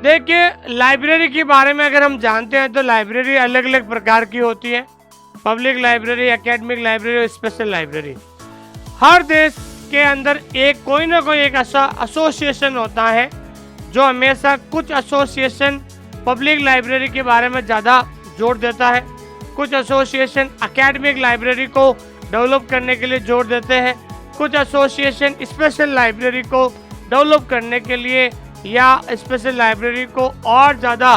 देखिए, लाइब्रेरी के बारे में अगर हम जानते हैं तो लाइब्रेरी अलग अलग प्रकार की होती है। पब्लिक लाइब्रेरी, एकेडमिक लाइब्रेरी और स्पेशल लाइब्रेरी। हर देश के अंदर एक कोई ना कोई एक ऐसा एसोसिएशन होता है जो हमेशा कुछ एसोसिएशन पब्लिक लाइब्रेरी के बारे में ज़्यादा जोर देता है, कुछ एसोसिएशन एकेडमिक लाइब्रेरी को डेवलप करने के लिए जोर देते हैं, कुछ एसोसिएशन स्पेशल लाइब्रेरी को डेवलप करने के लिए या स्पेशल लाइब्रेरी को और ज़्यादा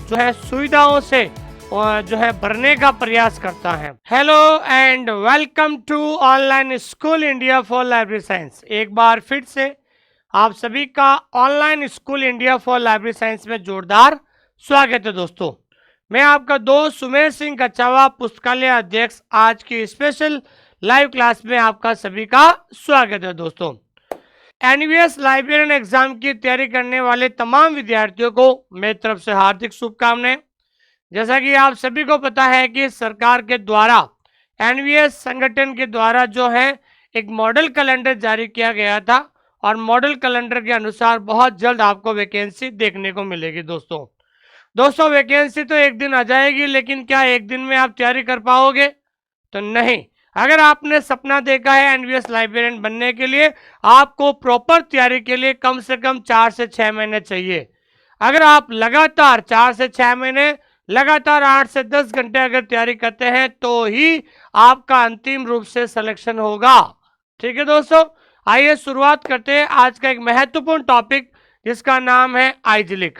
जो है सुविधाओं से जो है भरने का प्रयास करता है। Hello and welcome to online school India for library science. एक बार फिर से आप सभी का online school India for library science में जोरदार स्वागत है दोस्तों। मैं आपका दोस्त सुमेर सिंह कच्चावा, पुस्तकालय अध्यक्ष। आज की स्पेशल लाइव क्लास में आपका सभी का स्वागत है दोस्तों। एनवीएस लाइब्रेरियन एग्जाम की तैयारी करने वाले तमाम विद्यार्थियों को मेरी तरफ से हार्दिक शुभकामनाएं। जैसा कि आप सभी को पता है कि सरकार के द्वारा एनवीएस संगठन के द्वारा जो है एक मॉडल कैलेंडर जारी किया गया था और मॉडल कैलेंडर के अनुसार बहुत जल्द आपको वैकेंसी देखने को मिलेगी दोस्तों वैकेंसी तो एक दिन आ जाएगी, लेकिन क्या एक दिन में आप तैयारी कर पाओगे? तो नहीं। अगर आपने सपना देखा है एनवीएस लाइब्रेरियन बनने के लिए, आपको प्रॉपर तैयारी के लिए कम से कम 4 से 6 महीने चाहिए। अगर आप लगातार 4 से 6 महीने लगातार 8 से 10 घंटे अगर तैयारी करते हैं तो ही आपका अंतिम रूप से सिलेक्शन होगा। ठीक है दोस्तों, आइए शुरुआत करते हैं आज का एक महत्वपूर्ण टॉपिक जिसका नाम है आइजलिक।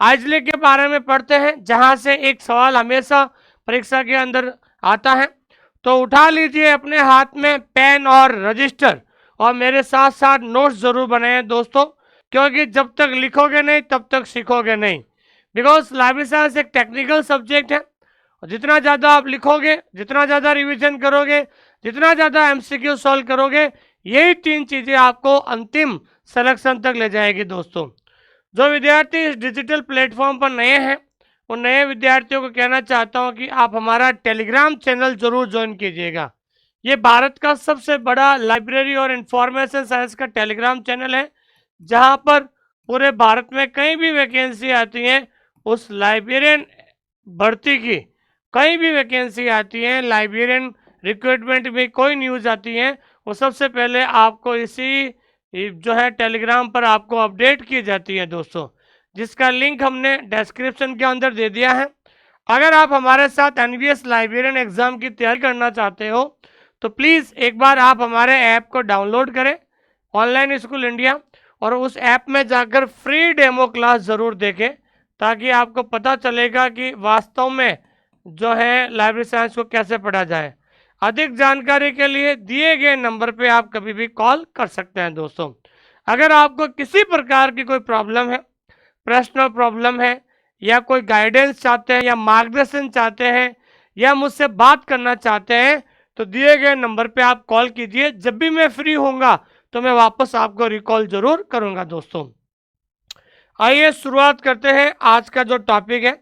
आइजलिक के बारे में पढ़ते हैं, जहां से एक सवाल हमेशा परीक्षा के अंदर आता है। तो उठा लीजिए अपने हाथ में पेन और रजिस्टर और मेरे साथ साथ नोट्स जरूर बनाएं दोस्तों, क्योंकि जब तक लिखोगे नहीं तब तक सीखोगे नहीं। बिकॉज लाइब्रेरी साइंस एक टेक्निकल सब्जेक्ट है और जितना ज़्यादा आप लिखोगे, जितना ज़्यादा रिवीजन करोगे, जितना ज़्यादा एमसीक्यू सॉल्व करोगे, यही 3 चीज़ें आपको अंतिम सिलेक्शन तक ले जाएगी दोस्तों। जो विद्यार्थी इस डिजिटल प्लेटफॉर्म पर नए हैं, उन नए विद्यार्थियों को कहना चाहता हूं कि आप हमारा टेलीग्राम चैनल जरूर ज्वाइन कीजिएगा। ये भारत का सबसे बड़ा लाइब्रेरी और इंफॉर्मेशन साइंस का टेलीग्राम चैनल है, जहां पर पूरे भारत में कहीं भी वैकेंसी आती है, उस लाइब्रेरियन भर्ती की कहीं भी वैकेंसी आती है, लाइब्रेरियन रिक्रूटमेंट में कोई न्यूज़ आती है, वो सबसे पहले आपको इसी जो है टेलीग्राम पर आपको अपडेट की जाती है दोस्तों, जिसका लिंक हमने डिस्क्रिप्शन के अंदर दे दिया है। अगर आप हमारे साथ एनवीएस लाइब्रेरियन एग्जाम की तैयारी करना चाहते हो तो प्लीज़ एक बार आप हमारे ऐप को डाउनलोड करें, ऑनलाइन स्कूल इंडिया, और उस ऐप में जाकर फ्री डेमो क्लास ज़रूर देखें, ताकि आपको पता चलेगा कि वास्तव में जो है लाइब्रेरी साइंस को कैसे पढ़ा जाए। अधिक जानकारी के लिए दिए गए नंबर पे आप कभी भी कॉल कर सकते हैं दोस्तों। अगर आपको किसी प्रकार की कोई प्रॉब्लम है, पर्सनल प्रॉब्लम है, या कोई गाइडेंस चाहते हैं या मार्गदर्शन चाहते हैं या मुझसे बात करना चाहते हैं, तो दिए गए नंबर पे आप कॉल कीजिए। जब भी मैं फ्री होऊंगा तो मैं वापस आपको रिकॉल जरूर करूंगा दोस्तों। आइए शुरुआत करते हैं आज का जो टॉपिक है,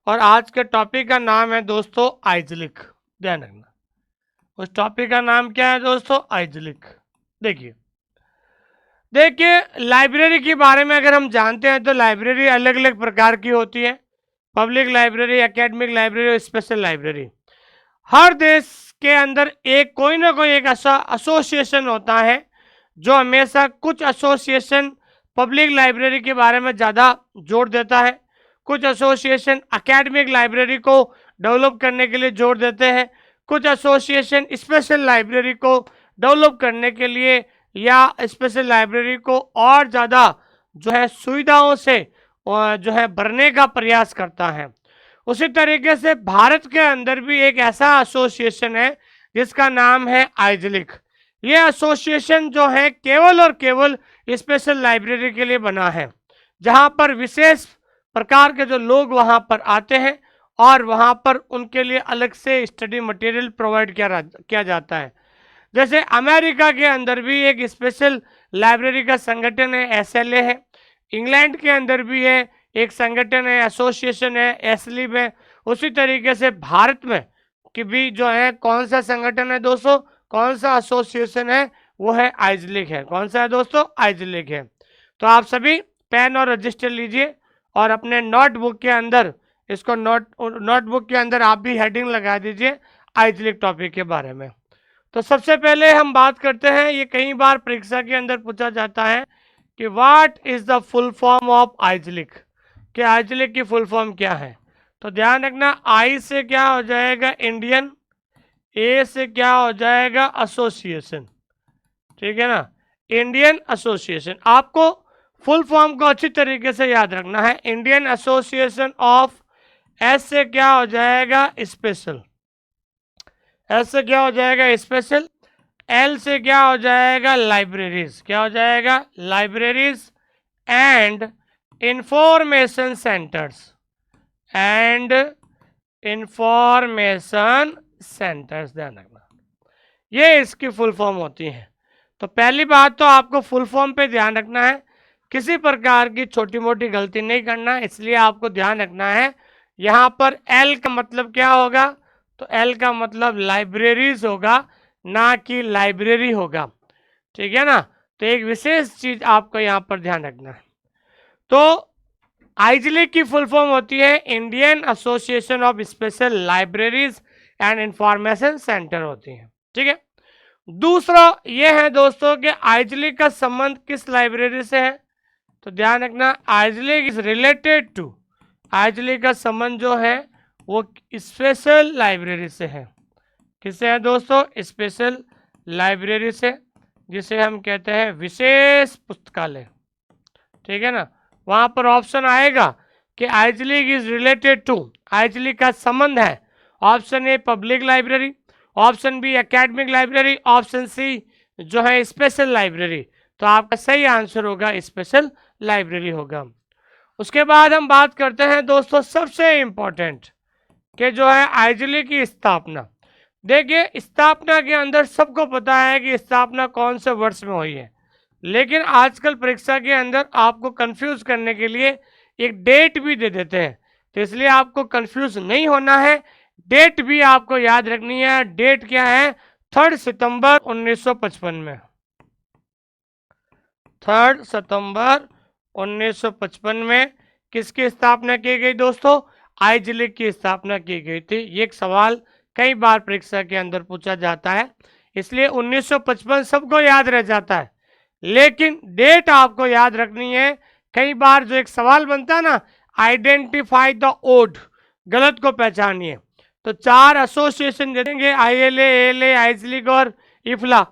और आज के टॉपिक का नाम है दोस्तों आइजलिक। ध्यान रखना, उस टॉपिक का नाम क्या है दोस्तों? आइजलिक। देखिए, लाइब्रेरी के बारे में अगर हम जानते हैं तो लाइब्रेरी अलग अलग प्रकार की होती है। पब्लिक लाइब्रेरी, एकेडमिक लाइब्रेरी और स्पेशल लाइब्रेरी। हर देश के अंदर एक कोई ना कोई एक ऐसा एसोसिएशन होता है जो हमेशा कुछ एसोसिएशन पब्लिक लाइब्रेरी के बारे में ज़्यादा जोर देता है, कुछ एसोसिएशन एकेडमिक लाइब्रेरी को डेवलप करने के लिए जोर देते हैं, कुछ एसोसिएशन स्पेशल लाइब्रेरी को डेवलप करने के लिए या स्पेशल लाइब्रेरी को और ज़्यादा जो है सुविधाओं से जो है भरने का प्रयास करता है। उसी तरीके से भारत के अंदर भी एक ऐसा एसोसिएशन है जिसका नाम है आइजलिक। ये एसोसिएशन जो है केवल और केवल स्पेशल लाइब्रेरी के लिए बना है, जहाँ पर विशेष प्रकार के जो लोग वहाँ पर आते हैं और वहाँ पर उनके लिए अलग से स्टडी मटेरियल प्रोवाइड किया जाता है। जैसे अमेरिका के अंदर भी एक स्पेशल लाइब्रेरी का संगठन है, एसएलए है। इंग्लैंड के अंदर भी है, एक संगठन है, एसोसिएशन है, एसलिब है। उसी तरीके से भारत में कि भी जो है कौन सा संगठन है दोस्तों, कौन सा एसोसिएशन है, वो है आइजलिक है। कौन सा है दोस्तों? आइजलिक है। तो आप सभी पेन और रजिस्टर लीजिए और अपने नोटबुक के अंदर इसको नोटबुक के अंदर आप भी हेडिंग लगा दीजिए आइजलिक टॉपिक के बारे में। तो सबसे पहले हम बात करते हैं, ये कई बार परीक्षा के अंदर पूछा जाता है कि what is the full form of IASLIC, कि आइजलिक की फुल फॉर्म क्या है। तो ध्यान रखना, आई से क्या हो जाएगा इंडियन, ए से क्या हो जाएगा एसोसिएशन, ठीक है ना, इंडियन एसोसिएशन। आपको फुल फॉर्म को अच्छी तरीके से याद रखना है। इंडियन एसोसिएशन ऑफ, एस से क्या हो जाएगा स्पेशल, एस से क्या हो जाएगा स्पेशल, एल से क्या हो जाएगा लाइब्रेरीज, क्या हो जाएगा libraries and information centres, and information centres, ध्यान रखना ये इसकी फुल फॉर्म होती है। तो पहली बात तो आपको फुल फॉर्म पे ध्यान रखना है, किसी प्रकार की छोटी मोटी गलती नहीं करना, इसलिए आपको ध्यान रखना है यहाँ पर एल का मतलब क्या होगा, तो एल का मतलब लाइब्रेरीज होगा, ना कि लाइब्रेरी होगा, ठीक है ना। तो एक विशेष चीज आपको यहाँ पर ध्यान रखना है। तो आइजलिक की फुल फॉर्म होती है Indian association of special libraries and information centre होती है, ठीक है। दूसरा ये है दोस्तों कि आइजलिक का संबंध किस लाइब्रेरी से है, तो ध्यान रखना आइजलिक इज रिलेटेड टू, आइजलिक का संबंध जो है वो स्पेशल लाइब्रेरी से है। किससे है दोस्तों, स्पेशल लाइब्रेरी से, जिसे हम कहते हैं विशेष पुस्तकालय, ठीक है ना। वहां पर ऑप्शन आएगा कि IASLIC is related to, IASLIC का संबंध है, option A public library, option B academic library, option C जो है स्पेशल लाइब्रेरी। तो आपका सही आंसर होगा स्पेशल लाइब्रेरी होगा। उसके बाद हम बात करते हैं दोस्तों सबसे इंपॉर्टेंट कि जो है आइजलिक की स्थापना। देखिए स्थापना के अंदर सबको पता है कि स्थापना कौन से वर्ष में हुई है, लेकिन आजकल परीक्षा के अंदर आपको कंफ्यूज करने के लिए एक डेट भी दे देते हैं, तो इसलिए आपको कंफ्यूज नहीं होना है, डेट भी आपको याद रखनी है। डेट क्या है, 3 सितंबर 1955 में, 3 सितंबर 1955 में किसकी स्थापना की गई दोस्तों, आइजलिक की स्थापना की गई थी। ये एक सवाल कई बार परीक्षा के अंदर पूछा जाता है, इसलिए 1955 सबको याद रह जाता है, लेकिन डेट आपको याद रखनी है। कई बार जो एक सवाल बनता है ना, आइडेंटिफाई द ओड, गलत को पहचानिए, तो 4 एसोसिएशन दे देंगे, ILA, ALA, आइजलिक और इफला,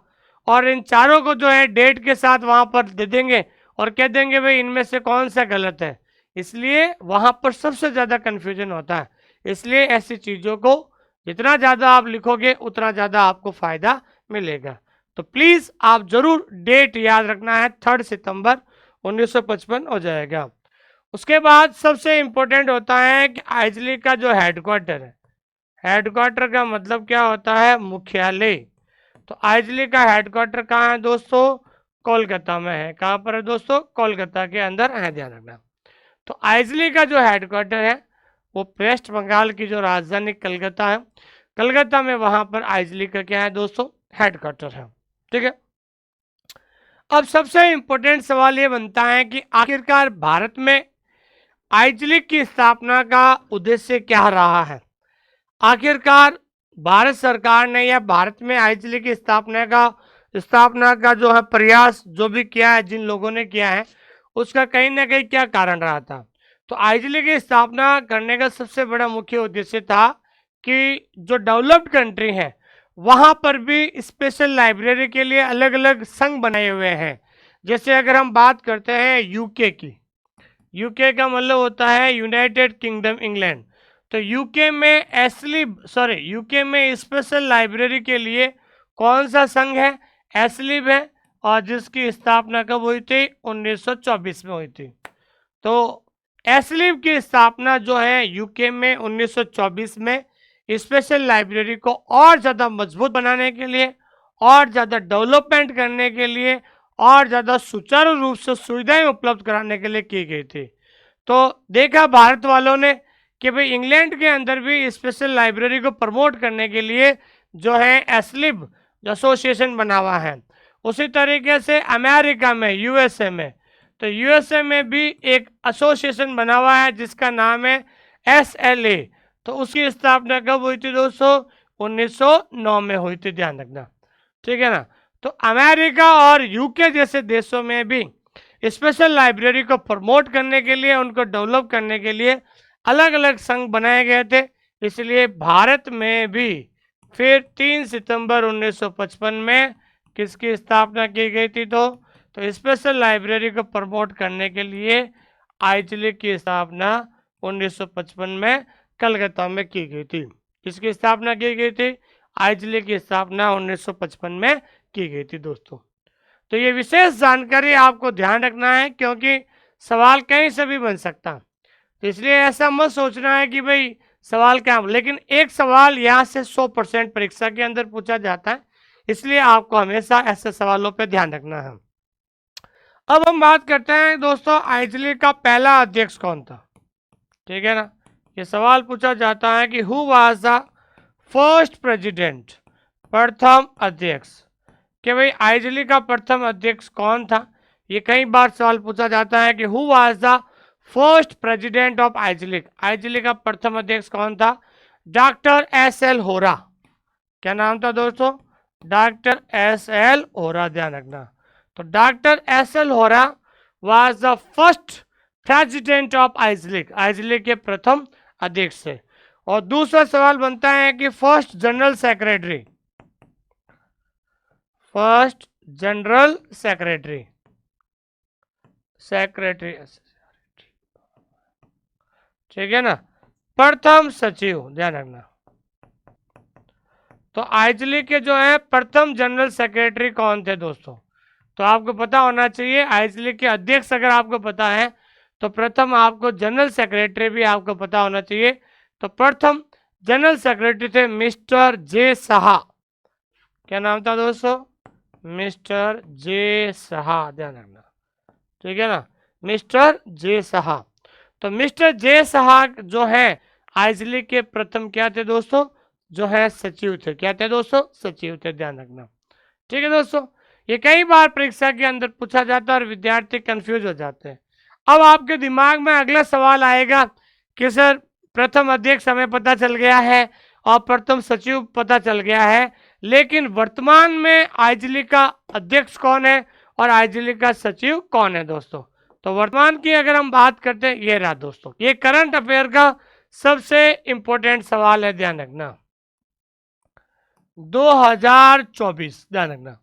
और इन चारों को जो है डेट के साथ वहां पर दे देंगे और कह देंगे भाई इनमें से कौन सा गलत है, इसलिए वहां पर सबसे ज़्यादा कन्फ्यूजन होता है। इसलिए ऐसी चीज़ों को जितना ज़्यादा आप लिखोगे उतना ज़्यादा आपको फ़ायदा मिलेगा। तो प्लीज़ आप ज़रूर डेट याद रखना है, 3 सितंबर 1955 हो जाएगा। उसके बाद सबसे इम्पोर्टेंट होता है कि आइजलिक का जो हेडक्वार्टर है, हेडक्वार्टर का मतलब क्या होता है, मुख्यालय। तो आइजलिक का हेडक्वार्टर कहाँ है दोस्तों, कोलकाता में है। कहाँ पर है दोस्तों, कोलकाता के अंदर है, ध्यान रखना। तो आइजलिक का जो हेडक्वार्टर है वो वेस्ट बंगाल की जो राजधानी कलकत्ता है, कलकत्ता में वहां पर आइजलिक का क्या है दोस्तों, हेडक्वार्टर है, ठीक है। अब सबसे इंपॉर्टेंट सवाल ये बनता है कि आखिरकार भारत में आइजलिक की स्थापना का उद्देश्य क्या रहा है। आखिरकार भारत सरकार ने या भारत में आइजलिक की स्थापना का जो है प्रयास जो भी किया है, जिन लोगों ने किया है, उसका कहीं ना कहीं क्या कारण रहा था। तो आइजलिक की स्थापना करने का सबसे बड़ा मुख्य उद्देश्य था कि जो डेवलप्ड कंट्री है वहाँ पर भी स्पेशल लाइब्रेरी के लिए अलग अलग संघ बनाए हुए हैं। जैसे अगर हम बात करते हैं यूके की, यूके का मतलब होता है यूनाइटेड किंगडम इंग्लैंड, तो यूके में स्पेशल लाइब्रेरी के लिए कौन सा संघ है, एस्लिब है, और जिसकी स्थापना कब हुई थी, 1924 में हुई थी। तो एस्लिब की स्थापना जो है यूके में 1924 में स्पेशल लाइब्रेरी को और ज़्यादा मजबूत बनाने के लिए, और ज़्यादा डेवलपमेंट करने के लिए, और ज़्यादा सुचारू रूप से सुविधाएं उपलब्ध कराने के लिए की गई थी। तो देखा भारत वालों ने कि भाई इंग्लैंड के अंदर भी स्पेशल लाइब्रेरी को प्रमोट करने के लिए जो है एस्लिब एसोसिएशन बना हुआ है। उसी तरीके से अमेरिका में, USA में तो यूएसए में भी एक एसोसिएशन बना हुआ है जिसका नाम है SLA। तो उसकी स्थापना कब हुई थी दोस्तों? 1909 में हुई थी, ध्यान रखना, ठीक है ना। तो अमेरिका और यूके जैसे देशों में भी स्पेशल लाइब्रेरी को प्रमोट करने के लिए, उनको डेवलप करने के लिए अलग अलग संघ बनाए गए थे। इसलिए भारत में भी फिर 3 सितंबर 1955 में किसकी स्थापना की गई थी? तो स्पेशल लाइब्रेरी को प्रमोट करने के लिए आइजले की स्थापना 1955 में कलकत्ता में की गई थी। किसकी स्थापना की गई थी? आइजले की स्थापना 1955 में की गई थी दोस्तों। तो ये विशेष जानकारी आपको ध्यान रखना है, क्योंकि सवाल कहीं से भी बन सकता, तो इसलिए ऐसा मत सोचना है कि भाई सवाल क्या, लेकिन एक सवाल यहाँ से 100% परीक्षा के अंदर पूछा जाता है, इसलिए आपको हमेशा ऐसे सवालों पे ध्यान रखना है। अब हम बात करते हैं दोस्तों, आइजले का पहला अध्यक्ष कौन था? ठीक है ना, ये सवाल पूछा जाता है कि who was the first president, प्रथम अध्यक्ष, कि भाई आइजले का प्रथम अध्यक्ष कौन था? ये कई बार सवाल पूछा जाता है कि who was the first president of IASLIC, IASLIC का प्रथम अध्यक्ष कौन था? डॉक्टर SL होरा। क्या नाम था दोस्तों? डॉक्टर SL होरा, ध्यान रखना। तो doctor SL Hora was the first president of IASLIC, IASLIC के प्रथम अध्यक्ष थे। और दूसरा सवाल बनता है कि first general secretary, first general secretary, secretary, ठीक है ना, प्रथम सचिव, ध्यान रखना। तो आइजले के जो है प्रथम जनरल सेक्रेटरी कौन थे दोस्तों? तो आपको पता होना चाहिए। आइजले के अध्यक्ष अगर आपको पता है तो प्रथम आपको जनरल सेक्रेटरी भी आपको पता होना चाहिए। तो प्रथम जनरल सेक्रेटरी थे मिस्टर जे साहा। क्या नाम था दोस्तों? मिस्टर जे साहा, ध्यान रखना, ठीक है ना, मिस्टर जे साहा। तो मिस्टर जे साहा जो है आइजले के प्रथम क्या थे दोस्तों? जो है सचिव थे। क्या थे दोस्तों? सचिव थे, ध्यान रखना, ठीक है दोस्तों। ये कई बार परीक्षा के अंदर पूछा जाता है और विद्यार्थी कंफ्यूज हो जाते हैं। अब आपके दिमाग में अगला सवाल आएगा कि सर प्रथम अध्यक्ष हमें पता चल गया है और प्रथम सचिव पता चल गया है, लेकिन वर्तमान में आइजले का अध्यक्ष कौन है और आइजले का सचिव कौन है दोस्तों? तो वर्तमान की अगर हम बात करते हैं, ये रहा दोस्तों, ये करंट अफेयर का सबसे इंपॉर्टेंट सवाल है, ध्यान रखना। 2024, ध्यान रखना।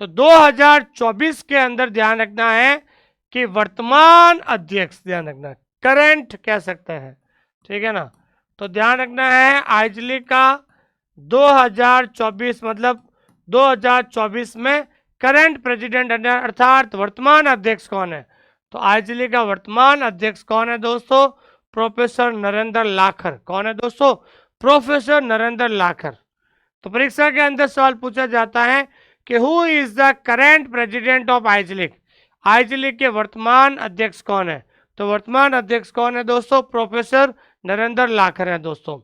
तो 2024 के अंदर ध्यान रखना है कि वर्तमान अध्यक्ष, ध्यान रखना, करंट कह सकते हैं, ठीक है ना। तो ध्यान रखना है आइजले का 2024 मतलब 2024 में करंट प्रेसिडेंट अर्थात वर्तमान अध्यक्ष कौन है? तो आइजले का वर्तमान अध्यक्ष कौन है दोस्तों? प्रोफेसर नरेंद्र लाखर। कौन है दोस्तों? प्रोफेसर नरेंद्र लाखर। तो परीक्षा के अंदर सवाल पूछा जाता है कि who is the current president of IASLIC, IASLIC के वर्तमान अध्यक्ष कौन है? तो वर्तमान अध्यक्ष कौन है दोस्तों? प्रोफेसर नरेंद्र लाखर है दोस्तों।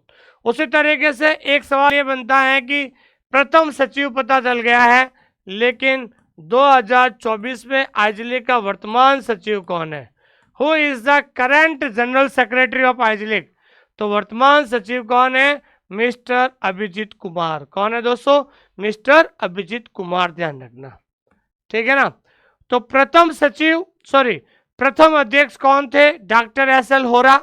उसी तरीके से एक सवाल ये बनता है कि प्रथम सचिव पता चल गया है, लेकिन 2024 में आइजले का वर्तमान सचिव कौन है? Who is the current general secretary of IASLIC, तो वर्तमान सचिव कौन है? मिस्टर अभिजीत कुमार। कौन है दोस्तों? मिस्टर अभिजीत कुमार, ध्यान रखना, ठीक है ना। तो प्रथम सचिव प्रथम अध्यक्ष कौन थे? डॉक्टर SL होरा।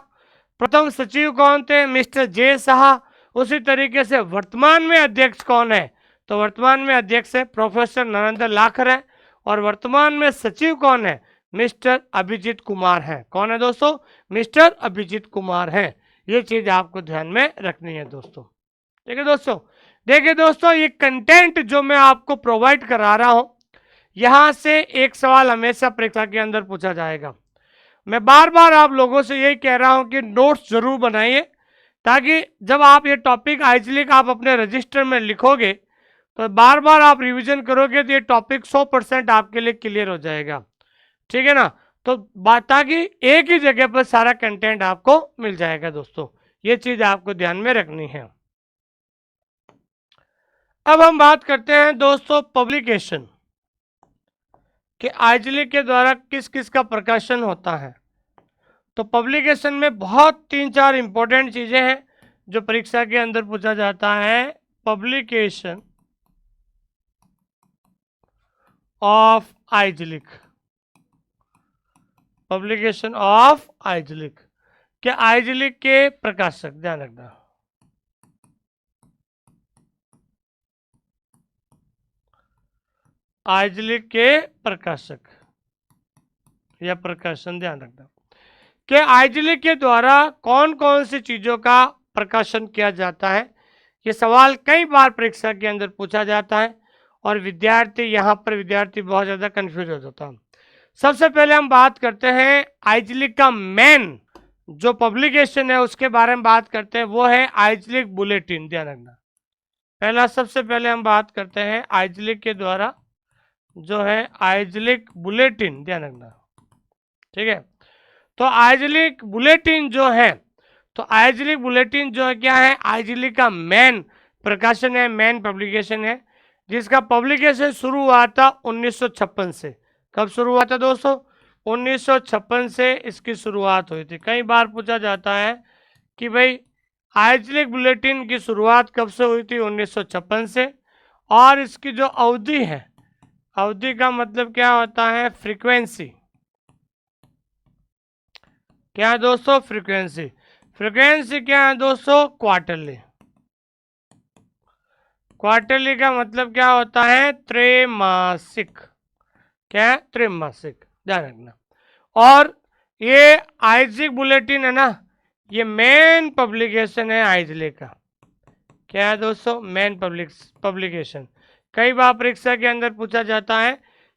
प्रथम सचिव कौन थे? Mister J Saha. उसी तरीके से वर्तमान में अध्यक्ष कौन है? तो वर्तमान में अध्यक्ष है प्रोफेसर नरेंद्र लाखर है। और वर्तमान में सचिव कौन है? मिस्टर अभिजीत कुमार है। कौन है दोस्तों? मिस्टर अभिजीत कुमार है। ये चीज आपको ध्यान में रखनी है दोस्तों, ठीक है दोस्तों। देखिए दोस्तों, ये कंटेंट जो मैं आपको प्रोवाइड करा रहा हूं, यहां से एक सवाल हमेशा परीक्षा के अंदर पूछा जाएगा। मैं बार बार आप लोगों से यही कह रहा हूं कि नोट्स जरूर बनाइए, ताकि जब आप ये टॉपिक आइजले का आप अपने रजिस्टर में लिखोगे तो बार बार आप रिवीजन करोगे तो ये टॉपिक 100% आपके लिए क्लियर हो जाएगा, ठीक है ना। तो ताकि एक ही जगह पर सारा कंटेंट आपको मिल जाएगा दोस्तों, ये चीज आपको ध्यान में रखनी है। अब हम बात करते हैं दोस्तों पब्लिकेशन। कि आइजलिक के द्वारा किस किस का प्रकाशन होता है। तो पब्लिकेशन में बहुत 3-4 इंपॉर्टेंट चीजें हैं जो परीक्षा के अंदर पूछा जाता है। पब्लिकेशन ऑफ आइजलिक, पब्लिकेशन ऑफ आइजलिक, क्या आइजलिक के प्रकाशक, ध्यान रखना, आइजलिक के प्रकाशक या प्रकाशन, ध्यान रखना कि आइजलिक के द्वारा कौन कौन सी चीजों का प्रकाशन किया जाता है। ये सवाल कई बार परीक्षा के अंदर पूछा जाता है और विद्यार्थी बहुत ज्यादा कंफ्यूज हो जाता है। सबसे पहले हम बात करते हैं आइजलिक का मेन जो पब्लिकेशन है उसके बारे में बात करते हैं, वो है आइजलिक बुलेटिन, ध्यान रखना। पहला सबसे पहले हम बात करते हैं आइजलिक के द्वारा जो है आइजलिक बुलेटिन, ध्यान रखना, ठीक है। तो आइजलिक बुलेटिन जो है, तो आइजलिक बुलेटिन जो है क्या है, आइजलिक का मेन प्रकाशन है, मेन पब्लिकेशन है, जिसका पब्लिकेशन शुरू हुआ था 1956 से। कब शुरू हुआ था दोस्तों? 1956 से इसकी शुरुआत हुई थी। कई बार पूछा जाता है कि भाई आइजलिक बुलेटिन की शुरुआत कब से हुई थी? 1956 से। और इसकी जो अवधि है, अवधि का मतलब क्या होता है? फ्रीक्वेंसी। क्या है दोस्तों? फ्रीक्वेंसी। फ्रीक्वेंसी क्या है दोस्तों? क्वार्टरली। क्वार्टरली का मतलब क्या होता है? त्रैमासिक। क्या है? त्रैमासिक, ध्यान रखना। और ये आइजलिक बुलेटिन है ना, ये मेन पब्लिकेशन है आइजलिक का। क्या है दोस्तों? Main publication. कई बार परीक्षा के अंदर पूछा जाता है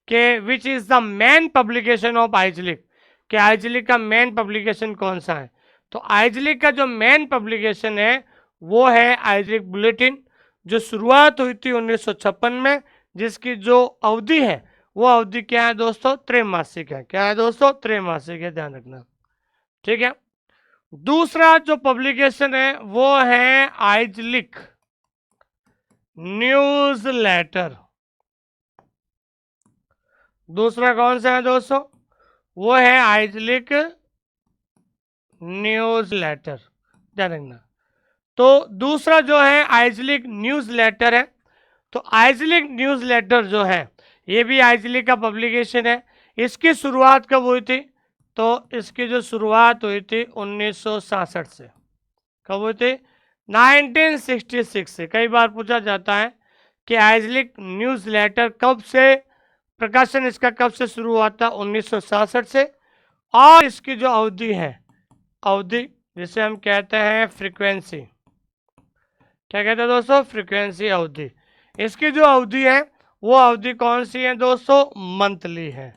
कि which is the main publication of IASLIC, कि आइजलिक का मेन पब्लिकेशन कौन सा है। तो आइजलिक का जो मेन पब्लिकेशन है वो है आइजलिक बुलेटिन, जो शुरुआत हुई थी 1956 में, जिसकी जो अवधि है वो अवधि क्या है दोस्तों? त्रैमासिक है। क्या है दोस्तों? त्रैमासिक है, ध्यान रखना, ठीक है। दूसरा जो पब्लिकेशन है वो है आइजलिक न्यूज लेटर। दूसरा कौन सा है दोस्तों? वो है आइजलिक न्यूज लेटर, ध्यान रखना। तो दूसरा जो है आइजलिक न्यूज लेटर है। तो आइजलिक न्यूज लेटर जो है ये भी आइजलिक का पब्लिकेशन है। इसकी शुरुआत कब हुई थी? तो इसकी जो शुरुआत हुई थी 1966 से। कब हुई थी? 1966 से। कई बार पूछा जाता है कि आइजलिक न्यूज लेटर कब से, प्रकाशन इसका कब से शुरू हुआ था? 1966 से। और इसकी जो अवधि है, अवधि जिसे हम कहते हैं फ्रीक्वेंसी, क्या कहते हैं दोस्तों? फ्रीक्वेंसी अवधि। इसकी जो अवधि है वो अवधि कौन सी है दोस्तों? मंथली है।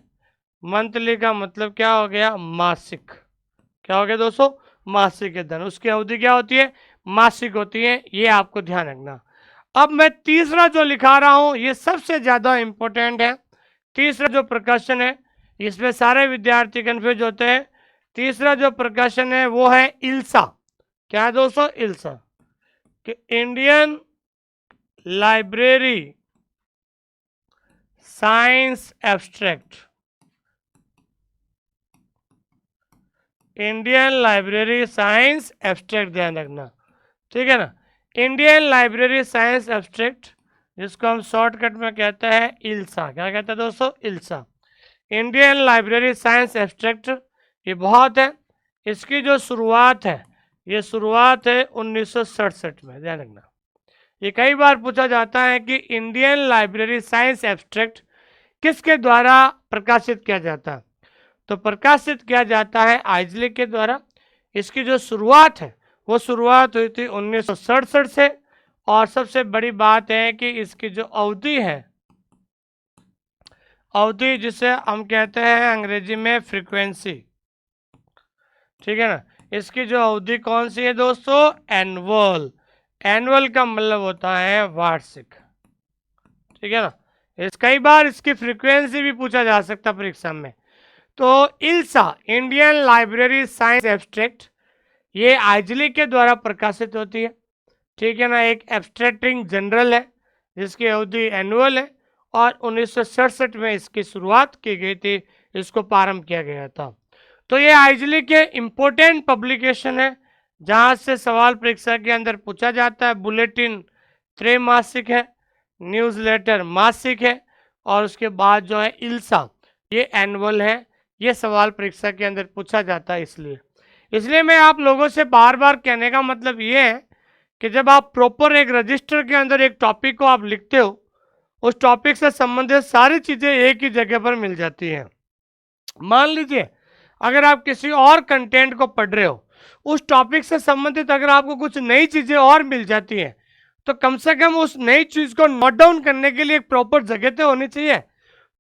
मंथली का मतलब क्या हो गया? मासिक। क्या हो गया दोस्तों? मासिक है धन। उसकी अवधि क्या होती है? मासिक होती है। ये आपको ध्यान रखना। अब मैं तीसरा जो लिखा रहा हूं ये सबसे ज्यादा इंपॉर्टेंट है। तीसरा जो प्रकाशन है, इसमें सारे विद्यार्थी कंफ्यूज होते हैं। तीसरा जो प्रकाशन है वो है इल्सा। क्या है दोस्तों? इल्सा, कि Indian library science abstract. Indian library science abstract, ध्यान रखना, ठीक है ना। इंडियन लाइब्रेरी साइंस एब्स्ट्रैक्ट, जिसको हम शॉर्टकट में कहते हैं इल्सा। क्या कहते हैं दोस्तों? इल्सा, इंडियन लाइब्रेरी साइंस एब्स्ट्रैक्ट। ये बहुत है। इसकी जो शुरुआत है, ये शुरुआत है 1967 में, ध्यान रखना। ये कई बार पूछा जाता है कि इंडियन लाइब्रेरी साइंस एब्स्ट्रैक्ट किसके द्वारा प्रकाशित किया जाता है? तो प्रकाशित किया जाता है आइजलिक के द्वारा। इसकी जो शुरुआत है वो शुरुआत हुई थी 1967 से। और सबसे बड़ी बात है कि इसकी जो अवधि है, अवधि जिसे हम कहते हैं अंग्रेजी में फ्रीक्वेंसी, ठीक है ना, इसकी जो अवधि कौन सी है दोस्तों? एनुअल। एनुअल का मतलब होता है वार्षिक, ठीक है ना। कई बार इसकी फ्रीक्वेंसी भी पूछा जा सकता परीक्षा में। तो इल्सा, इंडियन लाइब्रेरी साइंस एब्स्ट्रैक्ट, ये आइजलिक के द्वारा प्रकाशित होती है, ठीक है ना। एक एब्स्ट्रैक्टिंग जनरल है जिसकी अवधि एनुअल है और 1967 में इसकी शुरुआत की गई थी, इसको प्रारंभ किया गया था। तो ये आइजली के इम्पोर्टेंट पब्लिकेशन है जहाँ से सवाल परीक्षा के अंदर पूछा जाता है। बुलेटिन त्रैमासिक है, न्यूज़लेटर मासिक है, और उसके बाद जो है इल्सा ये एनुअल है। ये सवाल परीक्षा के अंदर पूछा जाता है। इसलिए मैं आप लोगों से बार बार कहने का मतलब ये है कि जब आप प्रॉपर एक रजिस्टर के अंदर एक टॉपिक को आप लिखते हो, उस टॉपिक से संबंधित सारी चीज़ें एक ही जगह पर मिल जाती हैं। मान लीजिए अगर आप किसी और कंटेंट को पढ़ रहे हो, उस टॉपिक से संबंधित अगर आपको कुछ नई चीज़ें और मिल जाती हैं, तो कम से कम उस नई चीज़ को नोट डाउन करने के लिए एक प्रॉपर जगह तो होनी चाहिए।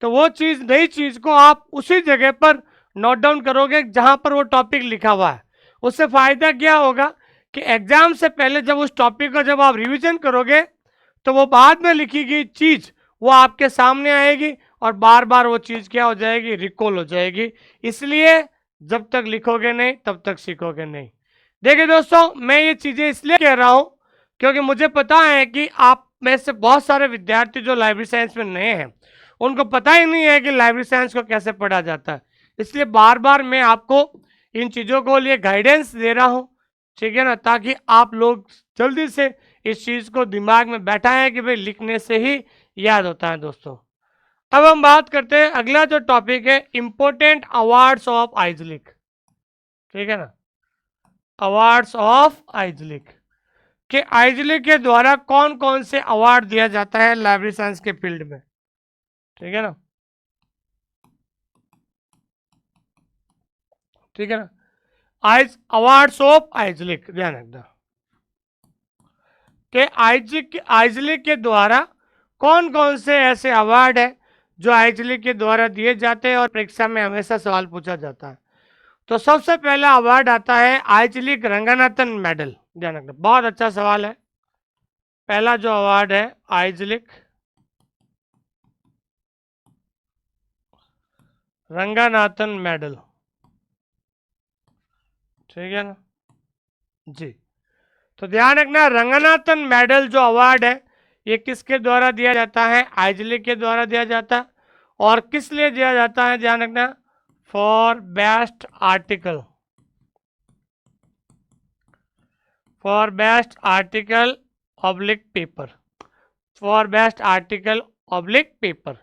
तो वो चीज़, नई चीज़ को आप उसी जगह पर नोट डाउन करोगे जहाँ पर वो टॉपिक लिखा हुआ है। उससे फ़ायदा क्या होगा कि एग्जाम से पहले जब उस टॉपिक को जब आप रिवीजन करोगे, तो वो बाद में लिखी गई चीज़ वो आपके सामने आएगी और बार बार वो चीज़ क्या हो जाएगी, रिकॉल हो जाएगी। इसलिए जब तक लिखोगे नहीं तब तक सीखोगे नहीं। देखिए दोस्तों, मैं ये चीज़ें इसलिए कह रहा हूँ क्योंकि मुझे पता है कि आप में से बहुत सारे विद्यार्थी जो लाइब्रेरी साइंस में नए हैं, उनको पता ही नहीं है कि लाइब्रेरी साइंस को कैसे पढ़ा जाता है। इसलिए बार बार मैं आपको इन चीज़ों को लिए गाइडेंस दे रहा हूँ, ठीक है ना, ताकि आप लोग जल्दी से इस चीज़ को दिमाग में बैठाएं कि भाई लिखने से ही याद होता है। दोस्तों, अब हम बात करते हैं अगला जो टॉपिक है, इंपॉर्टेंट अवार्ड्स ऑफ आइजलिक, ठीक है ना। अवार्ड्स ऑफ आइजलिक कि आइजलिक के द्वारा कौन कौन से अवार्ड दिया जाता है लाइब्रेरी साइंस के फील्ड में, ठीक है ना, ठीक है ना। अवार्ड्स ऑफ आइजलिक, ध्यान रखना कि आइजलिक के द्वारा कौन कौन से ऐसे अवार्ड है जो आइजलिक के द्वारा दिए जाते हैं और परीक्षा में हमेशा सवाल पूछा जाता है। तो सबसे पहला अवार्ड आता है आइजलिक रंगनाथन मेडल। ध्यान रखना, बहुत अच्छा सवाल है। पहला जो अवार्ड है आइजलिक रंगनाथन मेडल, ठीक है ना जी। तो ध्यान रखना, रंगनाथन मेडल जो अवार्ड है ये किसके द्वारा दिया जाता है, आइजलिक के द्वारा दिया जाता है। और किस लिए दिया जाता है, ध्यान रखना, for best article, for best article oblique paper, for best article oblique paper.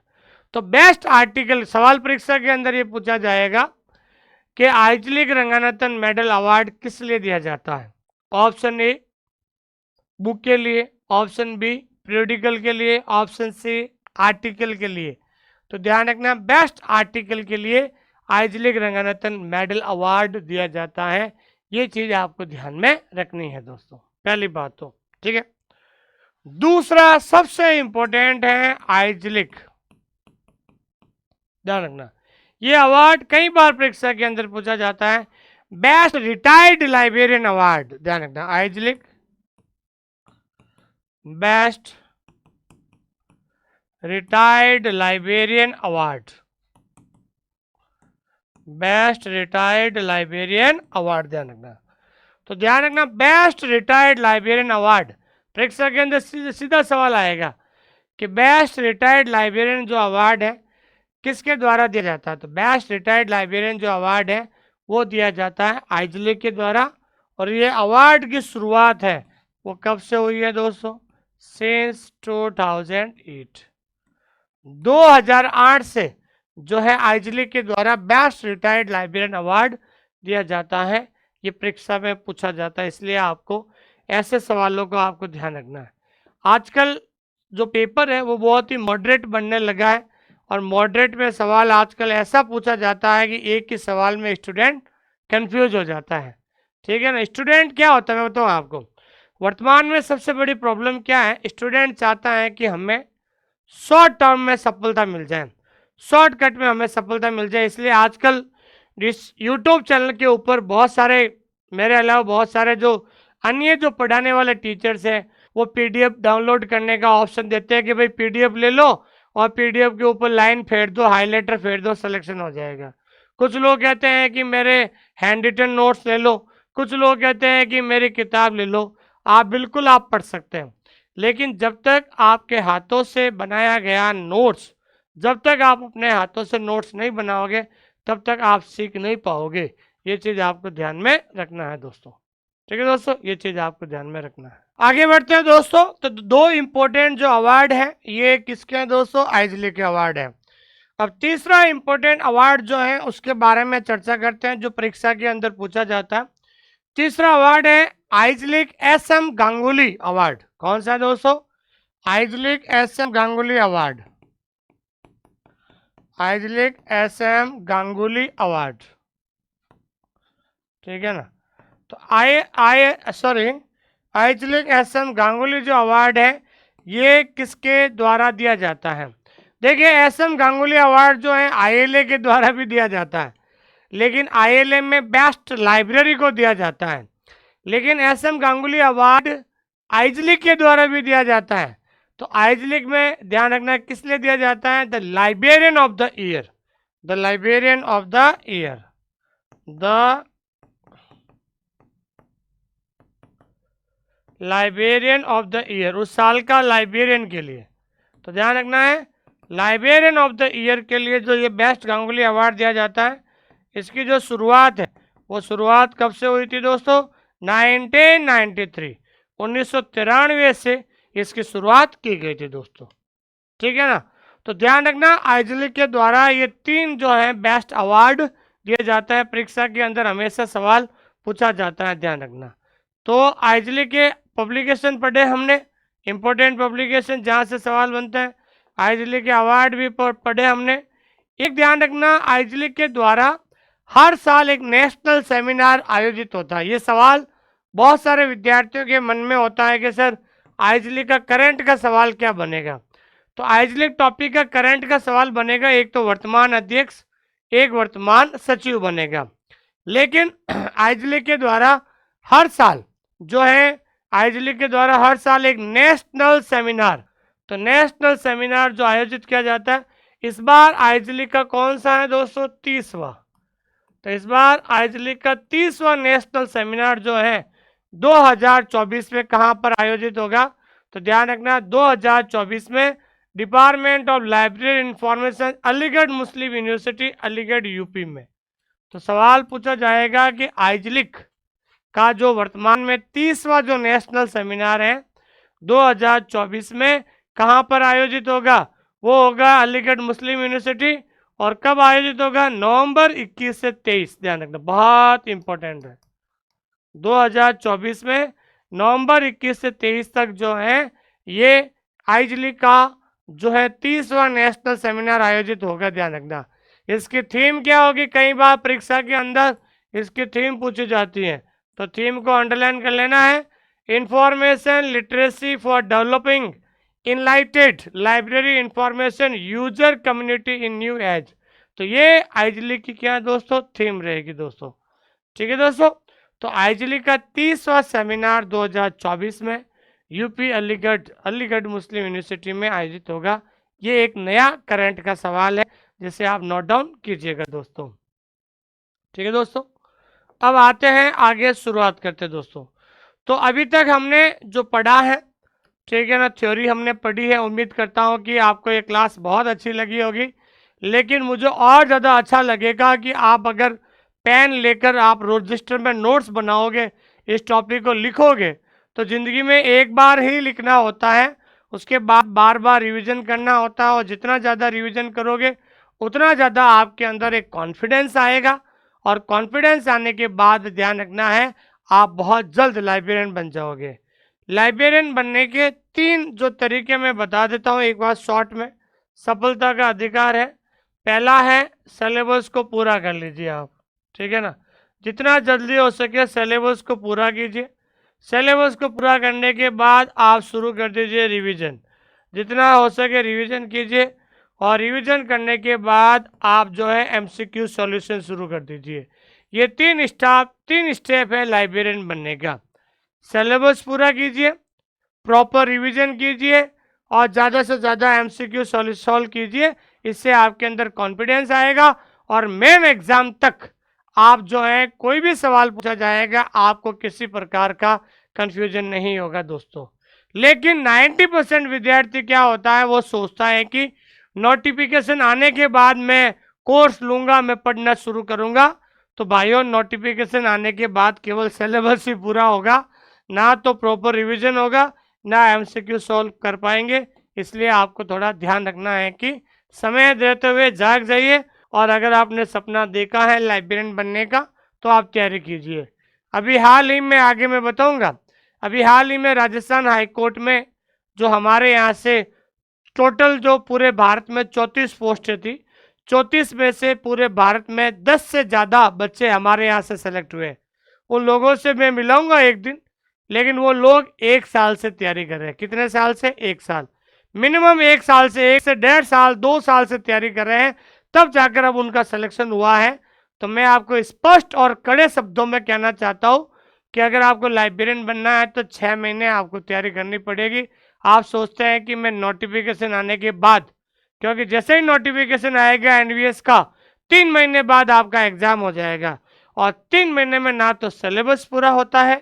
तो बेस्ट आर्टिकल सवाल परीक्षा के अंदर ये पूछा जाएगा कि आइजलिक रंगनाथन मेडल अवार्ड किस लिए दिया जाता है। ऑप्शन ए बुक के लिए, ऑप्शन बी पीरियडिकल के लिए, ऑप्शन सी आर्टिकल के लिए। तो ध्यान रखना, बेस्ट आर्टिकल के लिए आइजलिक रंगनाथन मेडल अवार्ड दिया जाता है। ये चीज आपको ध्यान में रखनी है दोस्तों, पहली बात तो, ठीक है। दूसरा सबसे इंपॉर्टेंट है आइजलिक, ध्यान रखना, ये अवार्ड कई बार परीक्षा के अंदर पूछा जाता है। बेस्ट रिटायर्ड लाइब्रेरियन अवार्ड, ध्यान रखना, IASLIC best retired librarian award, best retired librarian award, ध्यान रखना। तो ध्यान रखना, बेस्ट रिटायर्ड लाइब्रेरियन अवार्ड परीक्षा के अंदर सीधा सवाल आएगा कि बेस्ट रिटायर्ड लाइब्रेरियन जो अवार्ड है किसके द्वारा दिया जाता है। तो बेस्ट रिटायर्ड लाइब्रेरियन जो अवार्ड है वो दिया जाता है आइजलिक के द्वारा। और ये अवार्ड की शुरुआत है वो कब से हुई है दोस्तों, सिंस 2008, 2008 से जो है आइजलिक के द्वारा बेस्ट रिटायर्ड लाइब्रेरियन अवार्ड दिया जाता है। ये परीक्षा में पूछा जाता है, इसलिए आपको ऐसे सवालों को आपको ध्यान रखना है। आजकल जो पेपर है वो बहुत ही मॉडरेट बनने लगा है, और मॉडरेट में सवाल आजकल ऐसा पूछा जाता है कि एक ही सवाल में स्टूडेंट कंफ्यूज हो जाता है, ठीक है ना। स्टूडेंट क्या होता है मैं बताऊँ आपको, वर्तमान में सबसे बड़ी प्रॉब्लम क्या है, स्टूडेंट चाहता है कि हमें शॉर्ट टर्म में सफलता मिल जाए, शॉर्टकट में हमें सफलता मिल जाए। इसलिए आजकल इस यूट्यूब चैनल के ऊपर बहुत सारे, मेरे अलावा बहुत सारे जो अन्य जो पढ़ाने वाले टीचर्स हैं वो पीडीएफ डाउनलोड करने का ऑप्शन देते हैं कि भाई पीडीएफ ले लो और पीडीएफ के ऊपर लाइन फेर दो, हाइलाइटर फेर दो, सिलेक्शन हो जाएगा। कुछ लोग कहते हैं कि मेरे हैंड रिटन नोट्स ले लो, कुछ लोग कहते हैं कि मेरी किताब ले लो। आप बिल्कुल आप पढ़ सकते हैं, लेकिन जब तक आपके हाथों से बनाया गया नोट्स, जब तक आप अपने हाथों से नोट्स नहीं बनाओगे तब तक आप सीख नहीं पाओगे। ये चीज़ आपको ध्यान में रखना है दोस्तों। ठीक है दोस्तों, ये चीज़ आपको ध्यान में रखना है। आगे बढ़ते हैं दोस्तों। तो दो इंपॉर्टेंट जो अवार्ड हैं ये किसके हैं दोस्तों? आइजली के अवार्ड हैं। अब तीसरा इंपॉर्टेंट अवार्ड जो है उसके बारे में चर्चा करते हैं, जो परीक्षा के अंदर पूछा जाता है। तीसरा अवार्ड है आइजलिक एस.एम. गांगुली अवार्ड। कौन सा है दोस्तों? IASLIC S M. Ganguly award. IASLIC S M. Ganguly award, ठीक है ना। तो आइजलिक एस.एम. गांगुली जो अवार्ड है ये किसके द्वारा दिया जाता है? देखिए, एस.एम. गांगुली अवार्ड जो है आईएलए के द्वारा भी दिया जाता है, लेकिन आईएलए में बेस्ट लाइब्रेरी को दिया जाता है। लेकिन एस.एम. गांगुली अवार्ड आइजलिक के द्वारा भी दिया जाता है। तो आइजलिक में ध्यान रखना किस लिए दिया जाता है? The librarian of the year. The librarian of the year. The librarian of the year, उस साल का लाइब्रेरियन के लिए। तो ध्यान रखना है, लाइब्रेरियन ऑफ द ईयर के लिए जो ये बेस्ट गांगुली अवार्ड दिया जाता है, इसकी जो शुरुआत है वो शुरुआत कब से हुई थी दोस्तों? 1993, 1993 से इसकी शुरुआत की गई थी दोस्तों। ठीक है ना। तो ध्यान रखना, आइजली के द्वारा ये 3 जो है बेस्ट अवार्ड दिया जाता है। परीक्षा के अंदर हमेशा सवाल पूछा जाता है, ध्यान रखना। तो आइजली के पब्लिकेशन पढ़े हमने, इंपॉर्टेंट पब्लिकेशन जहाँ से सवाल बनते हैं। आइजली के अवार्ड भी पढ़े हमने। एक ध्यान रखना, आइजली के द्वारा हर साल एक नेशनल सेमिनार आयोजित होता है। ये सवाल बहुत सारे विद्यार्थियों के मन में होता है कि सर आइजली का करंट का सवाल क्या बनेगा। तो आइजली टॉपिक का करंट का सवाल बनेगा, एक तो वर्तमान अध्यक्ष, एक वर्तमान सचिव बनेगा। लेकिन आइजली के द्वारा हर साल जो है, आइजली के द्वारा हर साल एक नेशनल सेमिनार, तो नेशनल सेमिनार जो आयोजित किया जाता है, इस बार आइजली का कौन सा है दोस्तों? 30वां। तो इस बार आइजली का 30वां नेशनल सेमिनार जो है 2024 में कहाँ पर आयोजित होगा? तो ध्यान रखना, 2024 में department of library information, Aligarh Muslim university, Aligarh UP में। तो सवाल पूछा जाएगा कि आइजलिक का जो वर्तमान में 30वां जो नेशनल सेमिनार है 2024 में कहाँ पर आयोजित होगा? वो होगा अलीगढ़ मुस्लिम यूनिवर्सिटी। और कब आयोजित होगा? नवंबर 21 से 23। ध्यान रखना, बहुत इंपॉर्टेंट है। 2024 में नवंबर 21 से 23 तक जो है ये आइजली का जो है 30वां नेशनल सेमिनार आयोजित होगा। ध्यान रखना, इसकी थीम क्या होगी? कई बार परीक्षा के अंदर इसकी थीम पूछी जाती है, तो थीम को अंडरलाइन कर लेना है। Information literacy for developing enlightened library information user community in new age. तो ये आइजली की क्या दोस्तों? थीम रहेगी दोस्तों। ठीक है दोस्तों। तो आइजली का 30वां सेमिनार 2024 में यूपी अलीगढ़ मुस्लिम यूनिवर्सिटी में आयोजित होगा। ये एक नया करंट का सवाल है जिसे आप नोट डाउन कीजिएगा दोस्तों। ठीक है दोस्तों, अब आते हैं आगे, शुरुआत करते हैं दोस्तों। तो अभी तक हमने जो पढ़ा है, ठीक है ना, थ्योरी हमने पढ़ी है। उम्मीद करता हूँ कि आपको ये क्लास बहुत अच्छी लगी होगी। लेकिन मुझे और ज़्यादा अच्छा लगेगा कि आप अगर पेन लेकर आप रजिस्टर में नोट्स बनाओगे, इस टॉपिक को लिखोगे, तो ज़िंदगी में एक बार ही लिखना होता है, उसके बाद बार बार रिवीजन करना होता है। और जितना ज़्यादा रिवीजन करोगे उतना ज़्यादा आपके अंदर एक कॉन्फिडेंस आएगा। और कॉन्फिडेंस आने के बाद ध्यान रखना है, आप बहुत जल्द लाइब्रेरियन बन जाओगे। लाइब्रेरियन बनने के 3 जो तरीके मैं बता देता हूँ एक बार शॉर्ट में। सफलता का अधिकार है। पहला है सिलेबस को पूरा कर लीजिए आप, ठीक है ना, जितना जल्दी हो सके सिलेबस को पूरा कीजिए। सिलेबस को पूरा करने के बाद आप शुरू कर दीजिए रिवीजन, जितना हो सके रिवीजन कीजिए। और रिवीजन करने के बाद आप जो है एमसीक्यू सॉल्यूशन शुरू कर दीजिए। ये 3 स्टेप है लाइब्रेरियन बनने का। सिलेबस पूरा कीजिए, प्रॉपर रिवीजन कीजिए और ज़्यादा से ज़्यादा एमसीक्यू सॉल्व कीजिए। इससे आपके अंदर कॉन्फिडेंस आएगा और मेन एग्जाम तक आप जो है कोई भी सवाल पूछा जाएगा आपको किसी प्रकार का कंफ्यूजन नहीं होगा दोस्तों। लेकिन 90% विद्यार्थी क्या होता है, वो सोचता है कि नोटिफिकेशन आने के बाद मैं कोर्स लूंगा, मैं पढ़ना शुरू करूंगा। तो भाइयों, नोटिफिकेशन आने के बाद केवल सिलेबस ही पूरा होगा, ना तो प्रॉपर रिवीजन होगा, ना एमसीक्यू सॉल्व कर पाएंगे। इसलिए आपको थोड़ा ध्यान रखना है कि समय देते हुए जाग जाइए, और अगर आपने सपना देखा है लाइब्रेरियन बनने का तो आप तैयारी कीजिए। अभी हाल ही में, आगे मैं बताऊंगा, अभी हाल ही में राजस्थान हाई कोर्ट में जो हमारे यहाँ से टोटल जो पूरे भारत में 34 पोस्टें थी, 34 में से पूरे भारत में 10 से ज़्यादा बच्चे हमारे यहाँ से सेलेक्ट हुए। उन लोगों से मैं मिलाऊंगा एक दिन, लेकिन वो लोग 1 साल से तैयारी कर रहे हैं। कितने साल से? 1 साल। मिनिमम 1 साल से, 1 से 1.5 साल, 2 साल से तैयारी कर रहे हैं, तब जाकर अब उनका सिलेक्शन हुआ है। तो मैं आपको स्पष्ट और कड़े शब्दों में कहना चाहता हूँ कि अगर आपको लाइब्रेरियन बनना है तो 6 महीने आपको तैयारी करनी पड़ेगी। आप सोचते हैं कि मैं नोटिफिकेशन आने के बाद, क्योंकि जैसे ही नोटिफिकेशन आएगा एनवीएस का, 3 महीने बाद आपका एग्जाम हो जाएगा, और 3 महीने में ना तो सिलेबस पूरा होता है,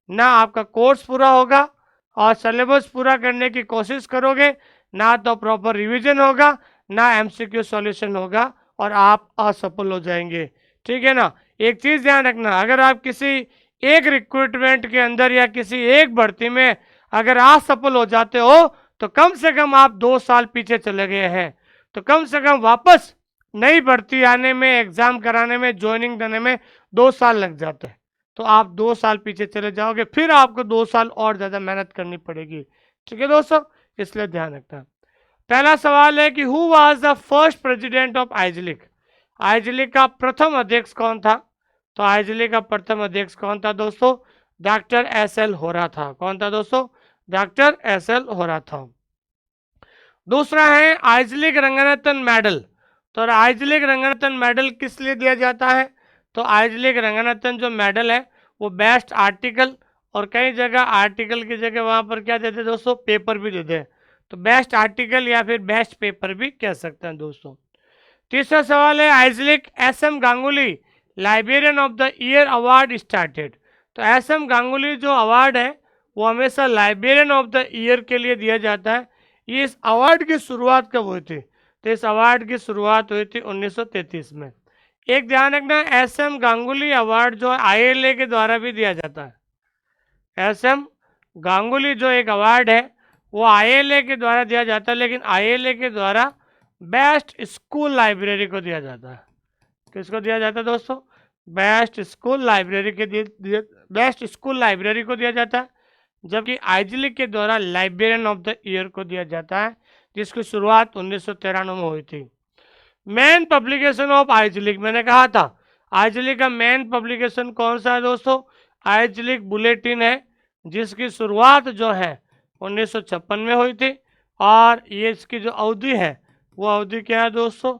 ना आपका कोर्स पूरा होगा, और सिलेबस पूरा करने की कोशिश करोगे ना तो प्रॉपर रिवीजन होगा, ना एमसीक्यू सॉल्यूशन होगा, और आप असफल हो जाएंगे। ठीक है ना? एक चीज़ ध्यान रखना, अगर आप किसी एक रिक्रूटमेंट के अंदर या किसी एक भर्ती में अगर असफल हो जाते हो, तो कम से कम आप 2 साल पीछे चले गए हैं। तो कम से कम वापस नई भर्ती आने में, एग्जाम कराने में, ज्वाइनिंग देने में 2 साल लग जाते हैं। तो आप 2 साल पीछे चले जाओगे, फिर आपको 2 साल और ज़्यादा मेहनत करनी पड़ेगी। ठीक है दोस्तों, इसलिए ध्यान रखना। पहला सवाल है कि who was the first president of IASLIC? IASLIC का प्रथम अध्यक्ष कौन था? तो आइजलिक का प्रथम अध्यक्ष कौन था दोस्तों? Doctor SL. होरा था। कौन था दोस्तों? Doctor SL. होरा था। दूसरा है आइजलिक रंगनाथन मेडल। तो आइजलिक रंगनाथन मेडल किस लिए दिया जाता है? तो आइजलिक रंगनाथन जो मेडल है वो बेस्ट आर्टिकल, और कई जगह आर्टिकल की जगह वहाँ पर क्या देते हैं दोस्तों? पेपर भी देते हैं। तो बेस्ट आर्टिकल या फिर बेस्ट पेपर भी कह सकते हैं दोस्तों। तीसरा सवाल है IASLIC S M. Ganguly librarian of the year award started. तो एस.एम. गांगुली जो अवार्ड है वो हमेशा लाइब्रेरियन ऑफ द ईयर के लिए दिया जाता है। ये इस अवार्ड की शुरुआत कब हुई थी? तो इस अवार्ड की शुरुआत हुई थी 1933 में। एक ध्यान रखना, एस.एम. गांगुली अवार्ड जो है आईएलए के द्वारा भी दिया जाता है। एस.एम. गांगुली जो एक अवार्ड है वो आईएलए के द्वारा दिया जाता है, लेकिन आईएलए के द्वारा बेस्ट स्कूल लाइब्रेरी को दिया जाता है। किसको दिया जाता है दोस्तों? बेस्ट स्कूल लाइब्रेरी के बेस्ट स्कूल लाइब्रेरी को दिया जाता है, जबकि आइजलिक के द्वारा लाइब्रेरियन ऑफ द ईयर को दिया जाता है, जिसकी शुरुआत 1993 में हुई थी। मेन पब्लिकेशन ऑफ आइजलिक, मैंने कहा था आइजलिक का मेन पब्लिकेशन कौन सा है दोस्तों? आइजलिक बुलेटिन है, जिसकी शुरुआत जो है 1956 में हुई थी, और ये इसकी जो अवधि है वो अवधि क्या है दोस्तों?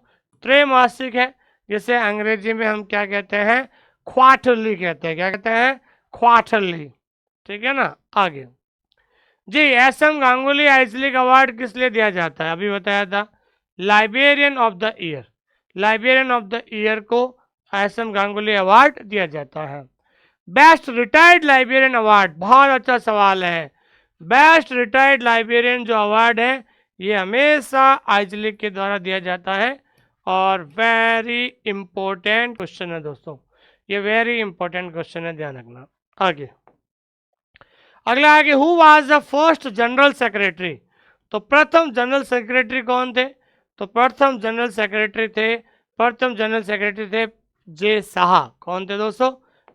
त्रैमासिक है, जिसे अंग्रेजी में हम क्या कहते हैं? क्वार्टरली कहते हैं। क्या कहते हैं? क्वार्टरली। ठीक है ना? आगे जी, एस.एम. गांगुली आइजलिक अवार्ड किस लिए दिया जाता है? अभी बताया था, librarian of the year. Librarian of the year को एस.एम. गांगुली अवार्ड दिया जाता है। बेस्ट रिटायर्ड लाइब्रेरियन अवार्ड, बहुत अच्छा सवाल है। बेस्ट रिटायर्ड लाइब्रेरियन जो अवार्ड है ये हमेशा आइजलिक के द्वारा दिया जाता है, और वेरी इंपॉर्टेंट क्वेश्चन है दोस्तों, ये वेरी इंपॉर्टेंट क्वेश्चन है, ध्यान रखना। आगे अगला है कि who was the first general secretary? तो प्रथम जनरल सेक्रेटरी कौन थे? तो प्रथम जनरल सेक्रेटरी थे जे साहा। कौन थे दोस्तों?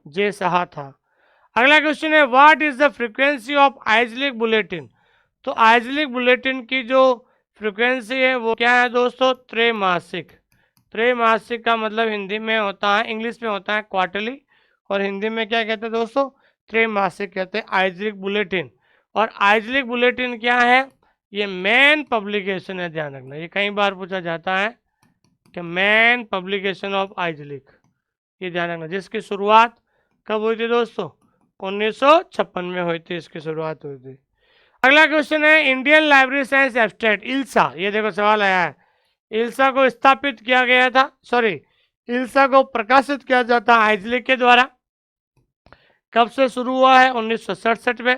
जे साहा था। अगला क्वेश्चन है what is the frequency of IASLIC bulletin? तो आइजलिक बुलेटिन की जो फ्रीक्वेंसी है वो क्या है दोस्तों? त्रैमासिक। त्रैमासिक का मतलब हिंदी में होता है, इंग्लिश में होता है क्वार्टरली, और हिंदी में क्या कहते हैं दोस्तों? त्रैमासिक कहते हैं आइजलिक बुलेटिन। और आइजलिक बुलेटिन क्या है? ये मेन पब्लिकेशन है, ध्यान रखना, ये कई बार पूछा जाता है कि मेन पब्लिकेशन ऑफ आइजलिक, ये ध्यान रखना, जिसकी शुरुआत कब हुई थी दोस्तों? 1956 में हुई थी, इसकी शुरुआत हुई थी। अगला क्वेश्चन है इंडियन लाइब्रेरी साइंस एब्स्ट्रैक्ट इल्सा, ये देखो सवाल आया है। इल्सा को स्थापित किया गया था, सॉरी, इल्सा को प्रकाशित किया जाता है आइजलिक के द्वारा। कब से शुरू हुआ है? 1967 में।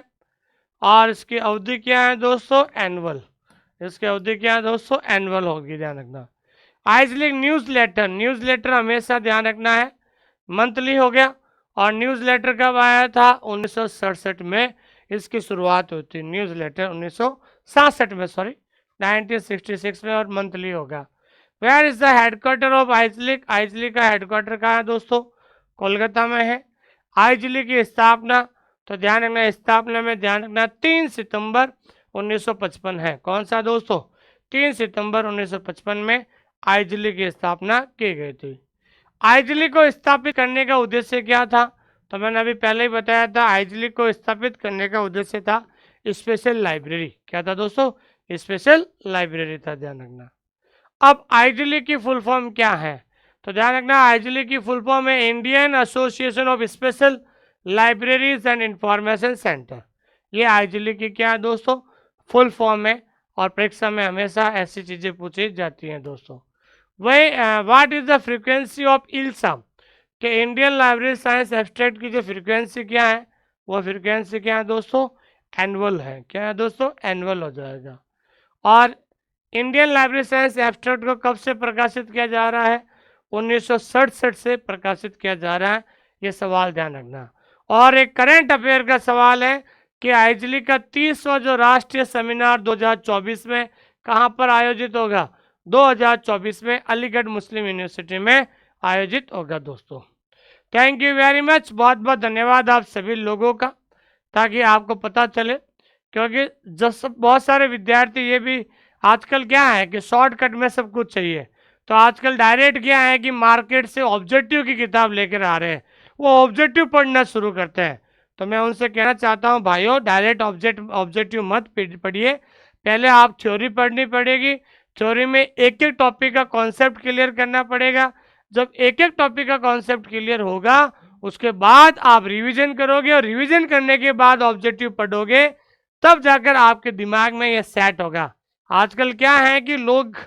और इसकी अवधि क्या है दोस्तों, एनुअल। इसकी अवधि क्या है दोस्तों, एनुअल होगी, ध्यान रखना। आइजलिक न्यूज़लेटर हमेशा ध्यान रखना है मंथली हो गया। और न्यूज़लेटर कब आया था, 1967 में इसकी शुरुआत हुई थी। न्यूज़लेटर 1967 में, सॉरी 1966 में, और मंथली होगा। Where is the headquarter of IASLIC, IASLIC का हेडक्वार्टर कहाँ है दोस्तों, कोलकाता में है। आइजलिक की स्थापना, तो ध्यान रखना स्थापना में ध्यान रखना 3 सितंबर 1955 है। कौन सा दोस्तों, 3 सितंबर 1955 में आइजलिक की स्थापना की गई थी। आइजलिक को स्थापित करने का उद्देश्य क्या था, तो मैंने अभी पहले ही बताया था, आइजलिक को स्थापित करने का उद्देश्य था स्पेशल लाइब्रेरी। क्या था दोस्तों, स्पेशल लाइब्रेरी था, ध्यान रखना। अब आइजलिक की फुल फॉर्म क्या है, तो ध्यान रखना आइजलिक की फुल फॉर्म है Indian association of special libraries and information centre. ये आइजलिक की क्या है दोस्तों, फुल फॉर्म है, और परीक्षा में हमेशा ऐसी चीजें पूछी जाती हैं दोस्तों। वही what is the frequency of ILSA, कि इंडियन लाइब्रेरी साइंस एब्स्ट्रैक्ट की जो फ्रीक्वेंसी क्या है, वो फ्रीक्वेंसी क्या है दोस्तों, एनुअल है। क्या है दोस्तों, एनुअल हो जाएगा। और इंडियन लाइब्रेरी साइंस एब्स्ट्रैक्ट को कब से प्रकाशित किया जा रहा है, 1967 से प्रकाशित किया जा रहा है। ये सवाल ध्यान रखना। और एक करंट अफेयर का सवाल है कि आइजलिक का 30वां जो राष्ट्रीय सेमिनार 2024 में कहाँ पर आयोजित होगा, 2024 में अलीगढ़ मुस्लिम यूनिवर्सिटी में आयोजित होगा दोस्तों। थैंक यू वेरी मच, बहुत बहुत धन्यवाद आप सभी लोगों का, ताकि आपको पता चले, क्योंकि बहुत सारे विद्यार्थी ये भी आजकल क्या है कि शॉर्टकट में सब कुछ चाहिए, तो आजकल डायरेक्ट क्या है कि मार्केट से ऑब्जेक्टिव की किताब लेकर आ रहे हैं, वो ऑब्जेक्टिव पढ़ना शुरू करते हैं। तो मैं उनसे कहना चाहता हूँ भाइयों, डायरेक्ट ऑब्जेक्टिव मत पढ़िए, पहले आप थ्योरी पढ़नी पड़ेगी। थ्योरी में एक एक टॉपिक का कॉन्सेप्ट क्लियर करना पड़ेगा। जब एक एक टॉपिक का कॉन्सेप्ट क्लियर होगा, उसके बाद आप रिवीजन करोगे, और रिवीजन करने के बाद ऑब्जेक्टिव पढ़ोगे, तब जाकर आपके दिमाग में ये सेट होगा। आजकल क्या है कि लोग